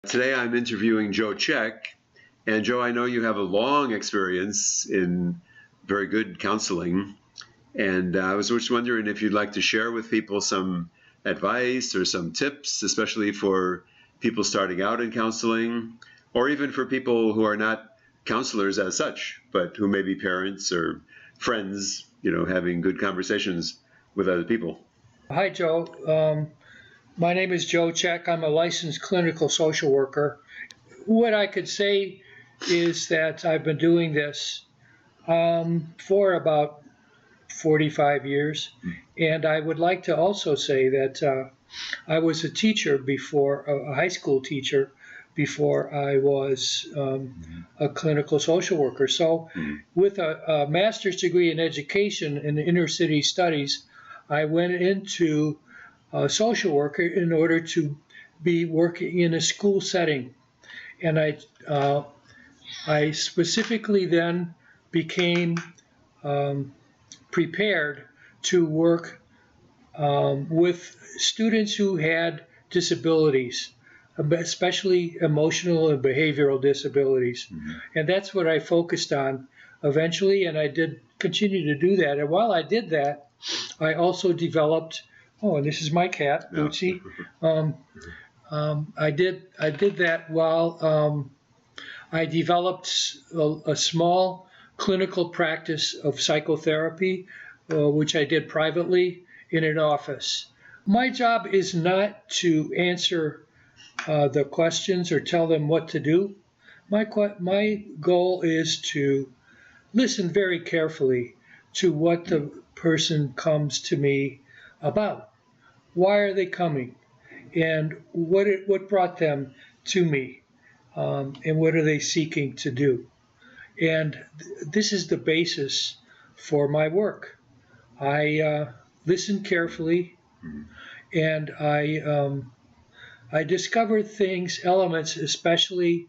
Today I'm interviewing Joe Check. And Joe, I know you have a long experience in very good counseling. And I was just wondering if you'd like to share with people some advice or some tips, especially for people starting out in counseling, or even for people who are not counselors as such, but who may be parents or friends, having good conversations with other people. Hi, Joe. My name is Joe Check. I'm a licensed clinical social worker. What I could say is that I've been doing this for about 45 years. And I would like to also say that I was a teacher before, a high school teacher, before I was a clinical social worker. So, with a master's degree in education in inner city studies, I went into social worker in order to be working in a school setting. And I specifically then became prepared to work with students who had disabilities, especially emotional and behavioral disabilities. And that's what I focused on eventually, and I did continue to do that. And while I did that, I also developed. Oh, and this is my cat, Bootsy. I did that while I developed a small clinical practice of psychotherapy, which I did privately in an office. My job is not to answer the questions or tell them what to do. My goal is to listen very carefully to what the person comes to me about. Why are they coming? And what brought them to me? And what are they seeking to do? And this is the basis for my work. I listen carefully, and I discover things, elements, especially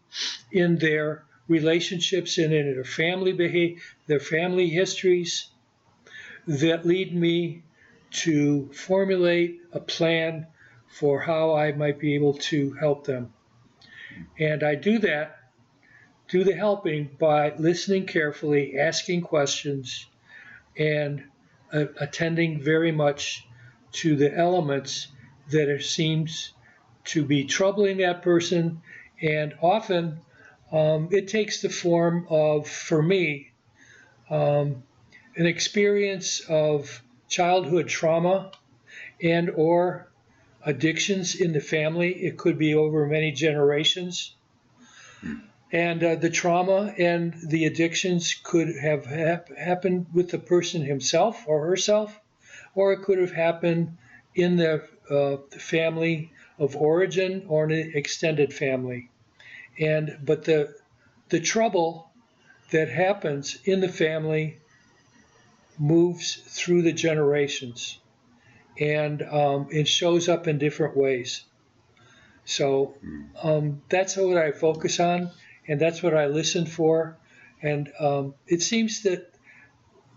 in their relationships and in their their family histories, that lead me to formulate a plan for how I might be able to help them. And I do the helping by listening carefully, asking questions, and attending very much to the elements that it seems to be troubling that person. And often it takes the form of, for me, an experience of childhood trauma and or addictions in the family. It could be over many generations. And the trauma and the addictions could have happened with the person himself or herself, or it could have happened in the family of origin or an extended family. But the trouble that happens in the family moves through the generations, and it shows up in different ways. So that's what I focus on, and that's what I listen for. And it seems that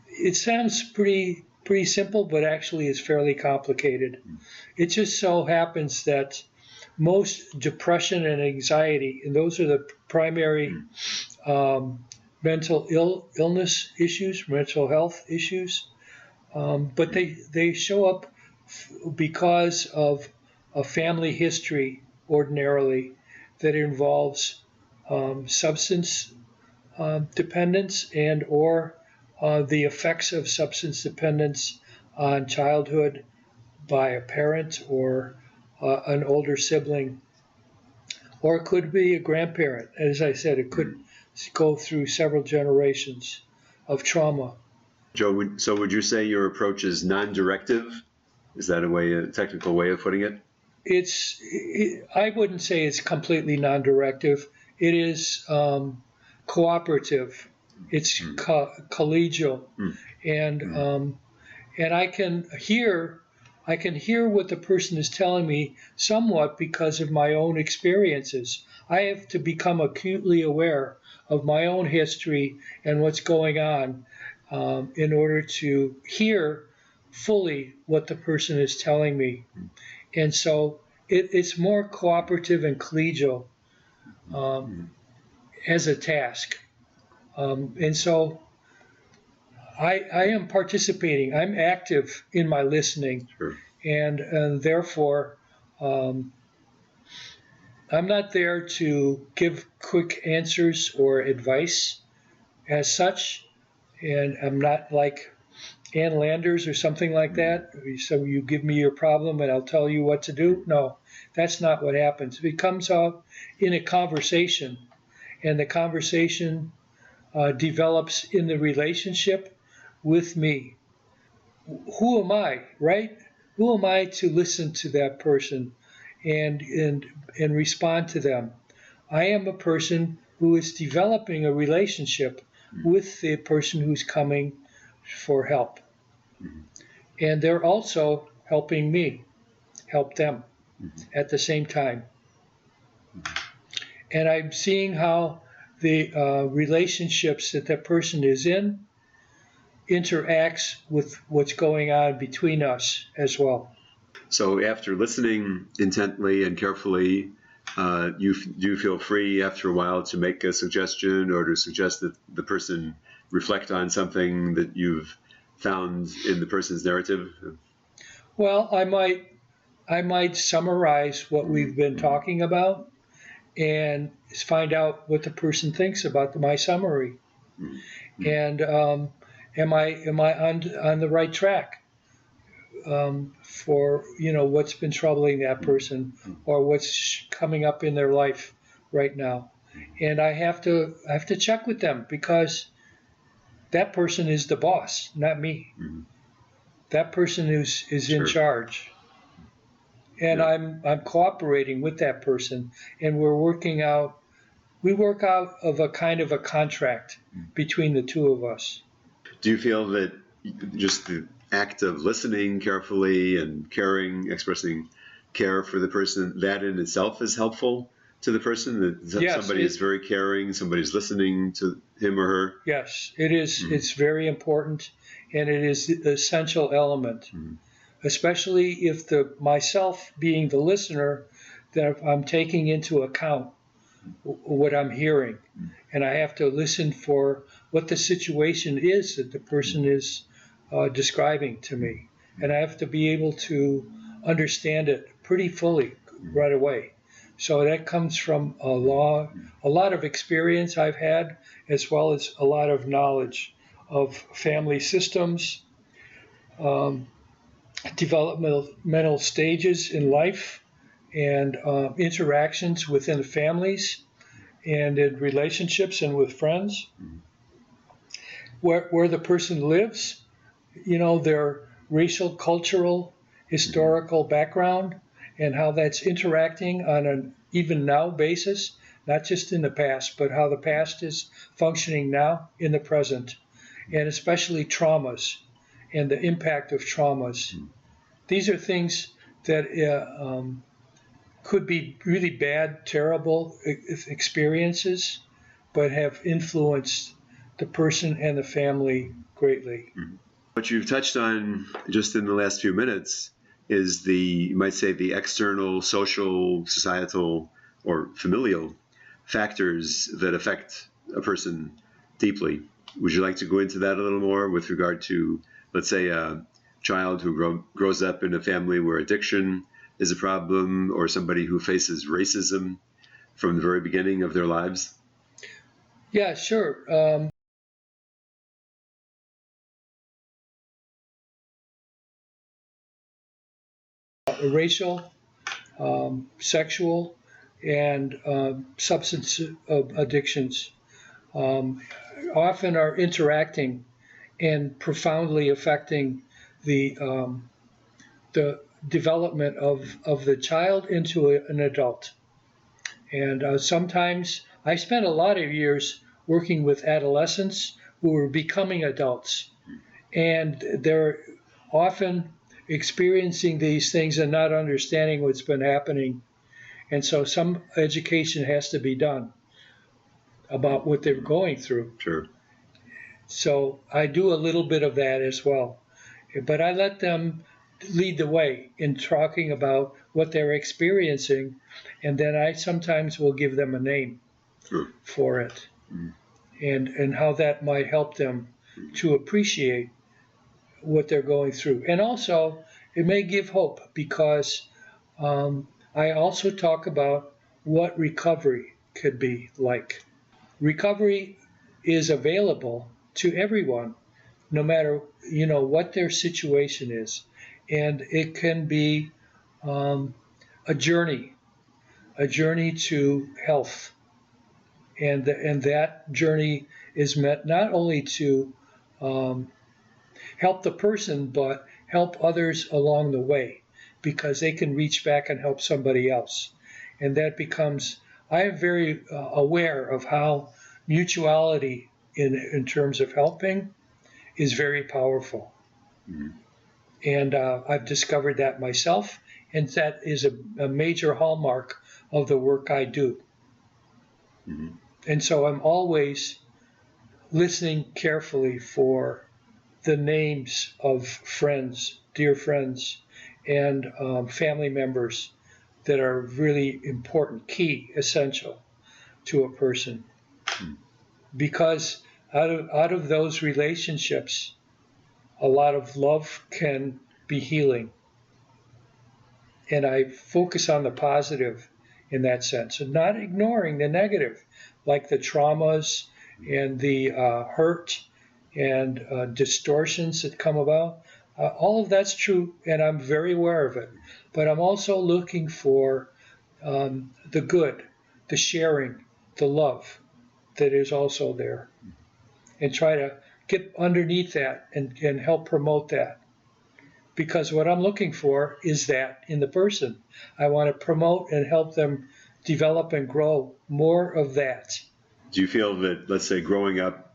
it sounds pretty simple, but actually is fairly complicated. It just so happens that most depression and anxiety, and those are the primary mental illness issues, mental health issues, but they show up because of a family history ordinarily that involves substance dependence and or the effects of substance dependence on childhood by a parent or an older sibling, or it could be a grandparent. As I said, it could go through several generations of trauma. Joe, so would you say your approach is non-directive? Is that a technical way of putting it? I wouldn't say it's completely non-directive. It is cooperative. It's collegial, and and I can hear what the person is telling me somewhat because of my own experiences. I have to become acutely aware of my own history and what's going on in order to hear fully what the person is telling me. And so it's more cooperative and collegial um, as a task. And so I am participating. I'm active in my listening, Sure. and therefore I'm not there to give quick answers or advice as such. And I'm not like Ann Landers or something like that. So you give me your problem and I'll tell you what to do. No, that's not what happens. It comes out in a conversation, and the conversation develops in the relationship with me. Who am I, right? Who am I to listen to that person and respond to them? I am a person who is developing a relationship with the person who's coming for help. And they're also helping me help them at the same time. And I'm seeing how the relationships that that person is in interacts with what's going on between us as well. So after listening intently and carefully, do you feel free after a while to make a suggestion or to suggest that the person reflect on something that you've found in the person's narrative? Well, I might summarize what we've been talking about and find out what the person thinks about my summary. And am I on the right track for what's been troubling that person or what's coming up in their life right now? And I have to check with them because that person is the boss, not me. That person is in Sure. charge. And Yeah. I'm cooperating with that person, and we work out of a kind of a contract between the two of us. Do you feel that just the act of listening carefully and caring, expressing care for the person, that in itself is helpful to the person? That Yes, somebody is very caring, somebody's listening to him or her? yes, it is. It's very important, and it is the essential element, especially if the myself being the listener, that I'm taking into account what I'm hearing, and I have to listen for what the situation is that the person is describing to me, and I have to be able to understand it pretty fully right away. So that comes from a lot of experience I've had, as well as a lot of knowledge of family systems, um, developmental stages in life, and interactions within families and in relationships and with friends, where the person lives, their racial, cultural, historical background, and how that's interacting on an even now basis, not just in the past, but how the past is functioning now in the present, and especially traumas and the impact of traumas. These are things that could be really bad, terrible experiences, but have influenced the person and the family greatly. What you've touched on just in the last few minutes is you might say, the external, social, societal, or familial factors that affect a person deeply. Would you like to go into that a little more with regard to, let's say, a child who grows up in a family where addiction is a problem, or somebody who faces racism from the very beginning of their lives? Yeah, sure. Racial, sexual, and substance addictions often are interacting and profoundly affecting the development of the child into an adult. And sometimes I spent a lot of years working with adolescents who were becoming adults, and they're often experiencing these things and not understanding what's been happening. And so some education has to be done about what they're going through. Sure. So I do a little bit of that as well. But I let them lead the way in talking about what they're experiencing, and then I sometimes will give them a name Sure. for it, Mm. and how that might help them to appreciate what they're going through. And also, it may give hope because I also talk about what recovery could be like. Recovery is available to everyone, no matter what their situation is, and it can be um, a journey, to health, and that journey is meant not only to um, help the person, but help others along the way, because they can reach back and help somebody else, and that becomes. I am very aware of how mutuality in terms of helping is very powerful. Mm. And I've discovered that myself, and that is a major hallmark of the work I do. Mm. And so I'm always listening carefully for the names of friends, dear friends, and family members that are really important, key, essential to a person. Mm. Because out of those relationships, a lot of love can be healing. And I focus on the positive in that sense, and not ignoring the negative, like the traumas and the hurt and distortions that come about. All of that's true, and I'm very aware of it. But I'm also looking for the good, the sharing, the love that is also there, and try to get underneath that and help promote that, because what I'm looking for is that in the person. I want to promote and help them develop and grow more of that. Do you feel that, let's say, growing up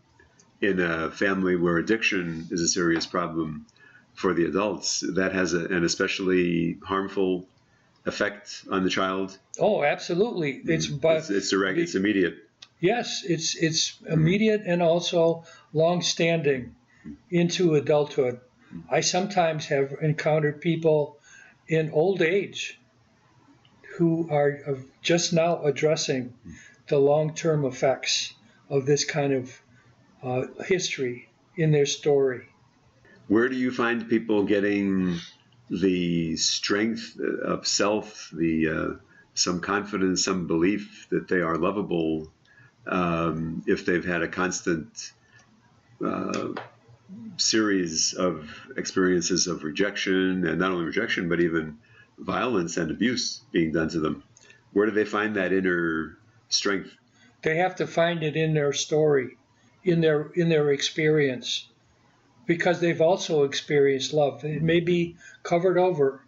in a family where addiction is a serious problem for the adults, that has an especially harmful effect on the child? Oh, absolutely. It's but It's direct. It's immediate. yes, it's immediate and also long-standing into adulthood. I sometimes have encountered people in old age who are just now addressing the long-term effects of this kind of history in their story. Where do you find people getting the strength of self, the some confidence, some belief that they are lovable, if they've had a constant uh, series of experiences of rejection, and not only rejection, but even violence and abuse being done to them? Where do they find that inner strength? They have to find it in their story, in their experience, because they've also experienced love. It may be covered over,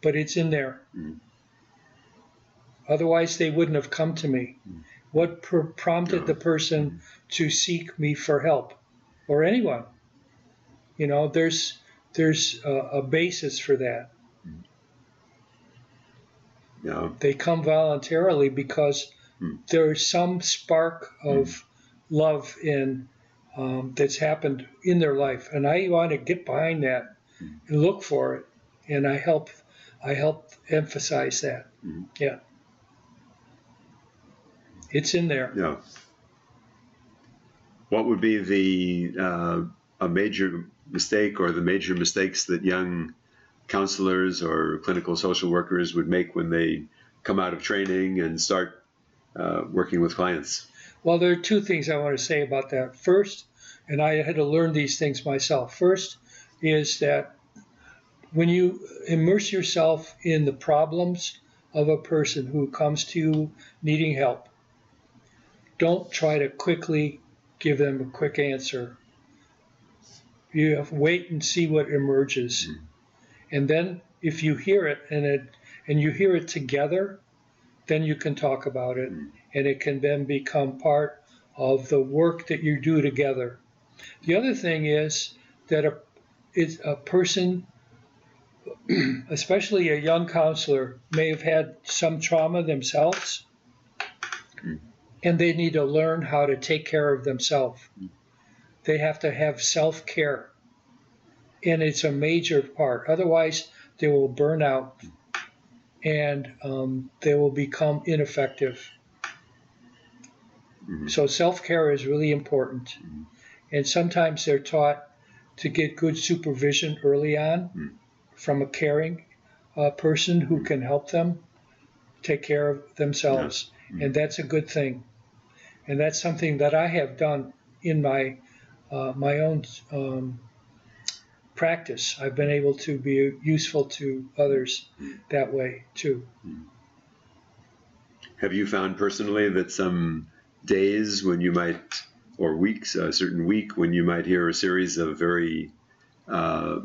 but it's in there. Mm. Otherwise, they wouldn't have come to me. What prompted Yeah. the person to seek me for help, or anyone? There's a basis for that. Yeah. They come voluntarily because Mm. there's some spark of love in that's happened in their life, and I want to get behind that and look for it, and I help emphasize that. Mm. Yeah, it's in there. Yeah. What would be a major mistake, or the major mistakes that young counselors or clinical social workers would make when they come out of training and start working with clients? Well, there are two things I want to say about that. First, and I had to learn these things myself. First is that when you immerse yourself in the problems of a person who comes to you needing help, don't try to quickly give them a quick answer. You have to wait and see what emerges. And then if you hear it and you hear it together, then you can talk about it, and it can then become part of the work that you do together. The other thing is that a person, especially a young counselor, may have had some trauma themselves, and they need to learn how to take care of themselves. They have to have self-care, and it's a major part. Otherwise, they will burn out and they will become ineffective. Mhm. So self-care is really important. And sometimes they're taught to get good supervision early on from a caring person who can help them take care of themselves. And that's a good thing. And that's something that I have done in my own practice. I've been able to be useful to others that way too. Have you found personally that some days when you might, or weeks, a certain week when you might hear a series of very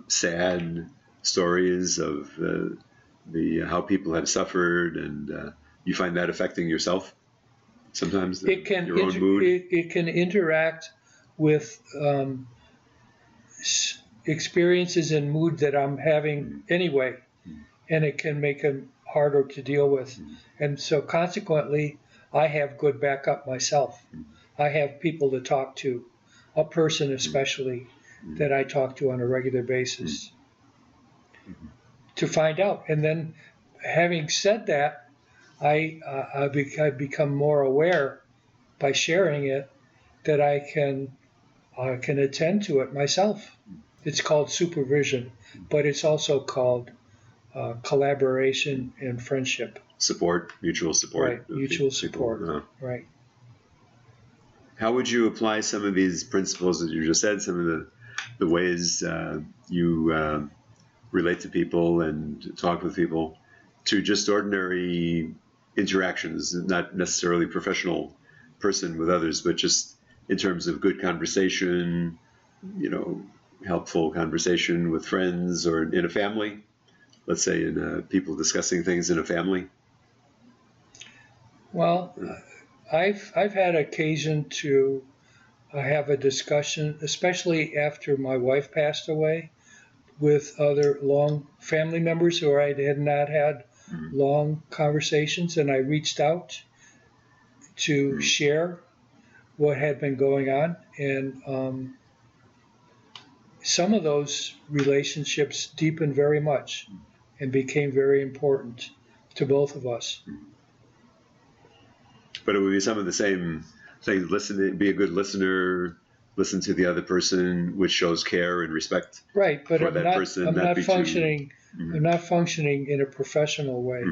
sad stories of the how people have suffered, and you find that affecting yourself sometimes, your own mood? It can interact with experiences and mood that I'm having anyway, and it can make them harder to deal with. And so consequently, I have good backup myself. I have people to talk to, a person especially that I talk to on a regular basis to find out. And then having said that, I've become more aware by sharing it that I can attend to it myself. It's called supervision, but it's also called collaboration and friendship. Support, mutual support. Right, mutual support. People. Right. How would you apply some of these principles that you just said, some of the ways you relate to people and talk with people, to just ordinary interactions, not necessarily professional person with others, but just in terms of good conversation, helpful conversation with friends or in a family, let's say in people discussing things in a family? Well, I've had occasion to have a discussion, especially after my wife passed away, with other long family members who I had not had long conversations, and I reached out to share what had been going on, and some of those relationships deepened very much and became very important to both of us. But it would be some of the same things. Listen, be a good listener, listen to the other person, which shows care and respect Right, but for that person. I'm not be functioning. Too, I'm not functioning in a professional way.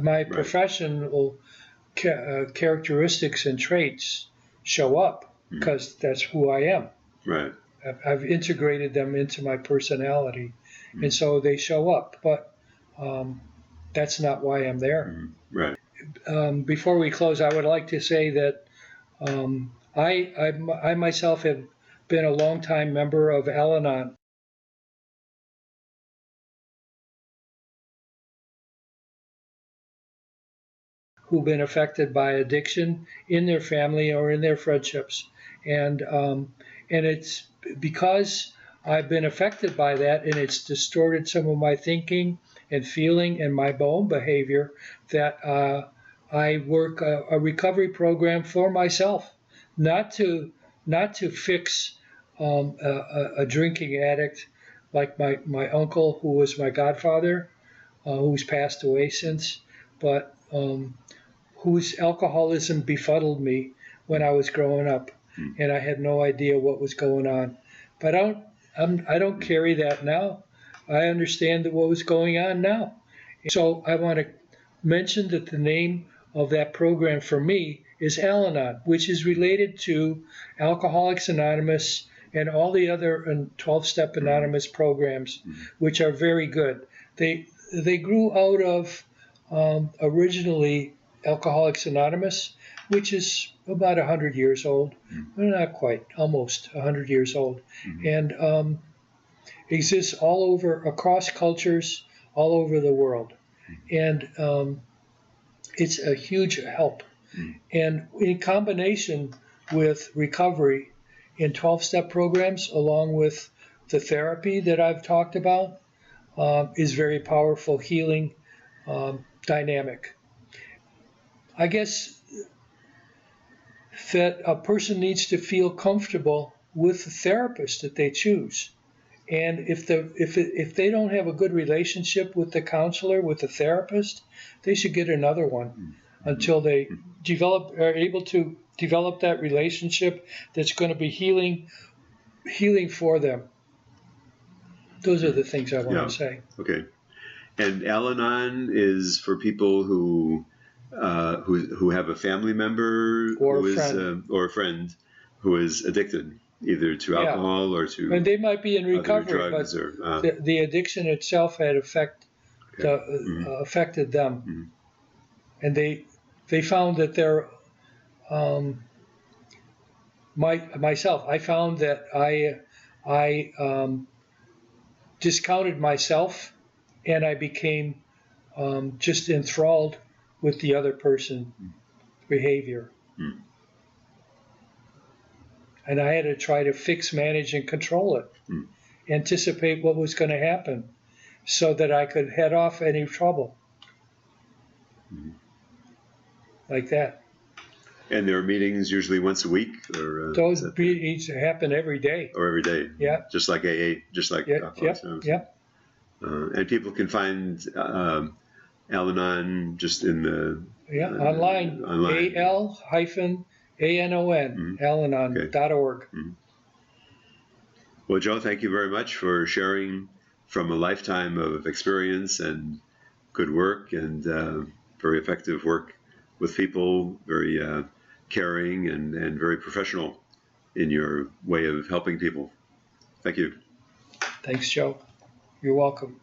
My Right. professional characteristics and traits show up because that's who I am. Right. I've integrated them into my personality, and so they show up. But that's not why I'm there. Right. Before we close, I would like to say that I myself have been a longtime member of Al-Anon. Who've been affected by addiction in their family or in their friendships, and it's because I've been affected by that, and it's distorted some of my thinking and feeling and my own behavior that I work a recovery program for myself, not to fix a drinking addict like my uncle who was my godfather, who's passed away since, but whose alcoholism befuddled me when I was growing up, and I had no idea what was going on. But I don't carry that now. I understand what was going on now. So I want to mention that the name of that program for me is Al-Anon, which is related to Alcoholics Anonymous and all the other 12-step Anonymous programs, which are very good. They grew out of originally Alcoholics Anonymous, which is about 100 years old. Well, not quite, almost 100 years old. And exists all over, across cultures, all over the world. And it's a huge help. And in combination with recovery in 12-step programs, along with the therapy that I've talked about, is very powerful healing dynamic. I guess that a person needs to feel comfortable with the therapist that they choose And if they don't have a good relationship with the counselor, with the therapist, they should get another one until they are able to develop that relationship that's going to be healing for them. Those are the things I want to say. Okay. And Al-Anon is for people who have a family member Or who a is friend. or a friend who is addicted either to alcohol or to And they might be in other recovery, drugs but or the addiction itself had okay. affected them, Mhm. and they found that their myself. I found that I discounted myself, and I became just enthralled with the other person's behavior. Mm. And I had to try to fix, manage, and control it, anticipate what was going to happen so that I could head off any trouble. Like that. And there are meetings usually once a week, or Those meetings happen every day. or every day. Yeah. Just like AA, just like Alcoholics Anonymous. Yep. And people can find Al-Anon just in the Online. Al-Anon, Alanon.org. Mm-hmm. Well, Joe, thank you very much for sharing from a lifetime of experience and good work and very effective work with people, very caring and very professional in your way of helping people. Thank you. Thanks, Joe. You're welcome.